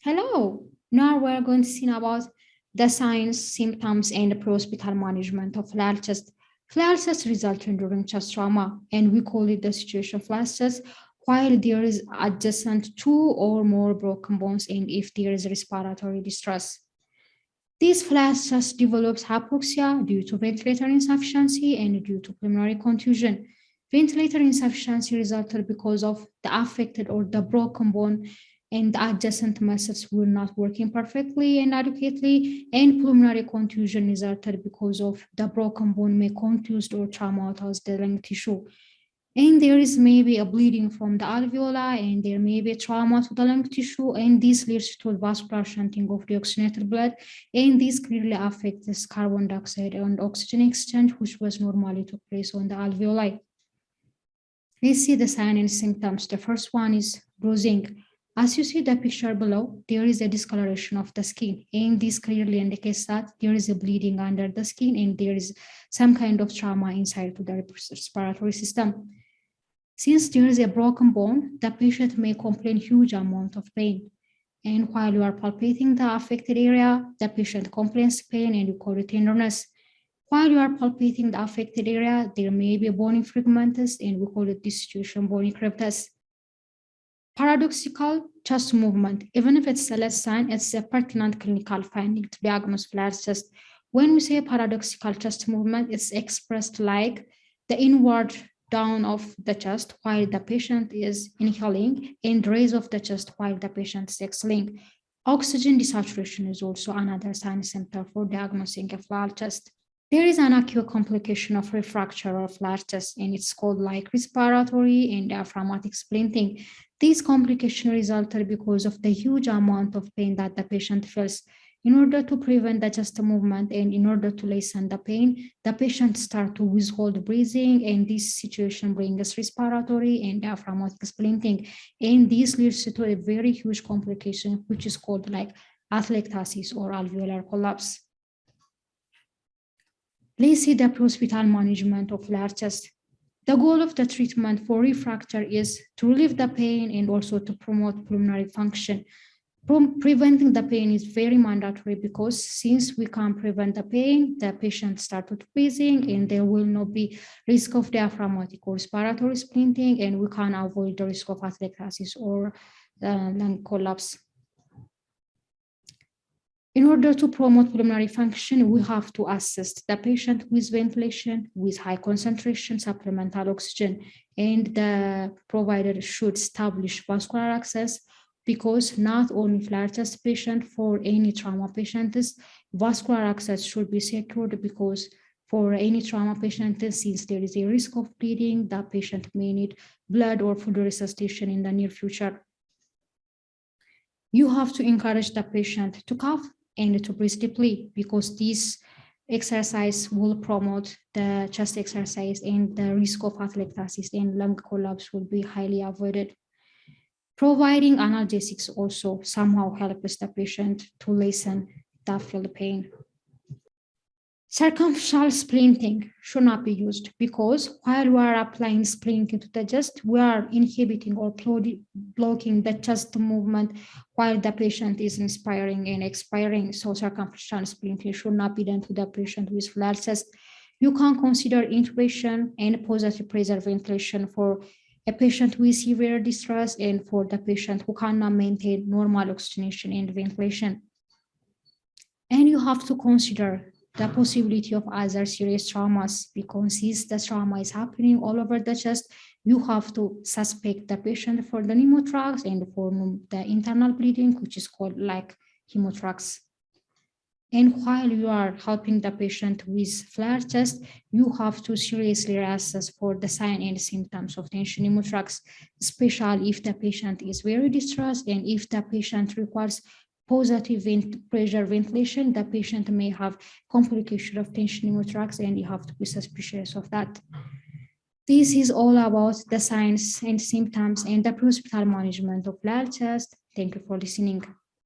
Hello. Now we're going to see about the signs, symptoms, and the pre-hospital management of flail chest. Flail chest results during chest trauma, and we call it the situation flail chest, while there is adjacent two or more broken bones and if there is respiratory distress. This flail chest develops hypoxia due to ventilator insufficiency and due to pulmonary contusion. Ventilator insufficiency resulted because of the affected or the broken bone and the adjacent muscles were not working perfectly and adequately, and pulmonary contusion resulted because of the broken bone may contused or traumatized the lung tissue. And there is maybe a bleeding from the alveoli, and there may be a trauma to the lung tissue, and this leads to vascular shunting of the oxygenated blood, and this clearly affects carbon dioxide and oxygen exchange, which was normally took place on the alveoli. Let's see the signs and symptoms. The first one is bruising. As you see the picture below, there is a discoloration of the skin, and this clearly indicates that there is a bleeding under the skin and there is some kind of trauma inside to the respiratory system. Since there is a broken bone, the patient may complain huge amount of pain. And while you are palpating the affected area, the patient complains pain and you call it tenderness. While you are palpating the affected area, there may be a bony fragmentus and we call it this situation bony crepitus. Paradoxical chest movement, even if it's a less sign, it's a pertinent clinical finding to diagnose flail chest. When we say paradoxical chest movement, it's expressed like the inward down of the chest while the patient is inhaling and raise of the chest while the patient is exhaling. Oxygen desaturation is also another sign symptom for diagnosing a flail chest. There is an acute complication of refracture of flail chest, and it's called like respiratory and diaphragmatic splinting. This complication resulted because of the huge amount of pain that the patient feels. In order to prevent the chest movement and in order to lessen the pain, the patient starts to withhold breathing, and this situation brings respiratory and diaphragmatic splinting. And this leads to a very huge complication, which is called like atelectasis or alveolar collapse. Let's see the pre-hospital management of flail chest. The goal of the treatment for refracture is to relieve the pain and also to promote pulmonary function. Preventing the pain is very mandatory because since we can't prevent the pain, the patient started breathing and there will not be risk of diaphragmatic or respiratory splinting, and we can avoid the risk of atelectasis or lung collapse. In order to promote pulmonary function, we have to assist the patient with ventilation, with high concentration supplemental oxygen, and the provider should establish vascular access because not only flail chest patient, for any trauma patients, vascular access should be secured because for any trauma patient, since there is a risk of bleeding, the patient may need blood or food resuscitation in the near future. You have to encourage the patient to cough and to breathe deeply because this exercise will promote the chest exercise and the risk of atelectasis and lung collapse will be highly avoided. Providing analgesics also somehow helps the patient to lessen the feel pain. Circumferential splinting should not be used because while we are applying splinting to the chest, we are inhibiting or blocking the chest movement while the patient is inspiring and expiring. So circumferential splinting should not be done to the patient with flail chest. You can consider intubation and positive pressure ventilation for a patient with severe distress and for the patient who cannot maintain normal oxygenation and ventilation. And you have to consider the possibility of other serious traumas because since the trauma is happening all over the chest, you have to suspect the patient for the pneumothorax and for the internal bleeding, which is called like hemothorax. And while you are helping the patient with flail chest, you have to seriously assess for the sign and symptoms of tension pneumothorax, especially if the patient is very distressed and if the patient requires positive pressure ventilation, the patient may have complication of tension pneumothorax and you have to be suspicious of that. This is all about the signs and symptoms and the pre-hospital management of flail chest. Thank you for listening.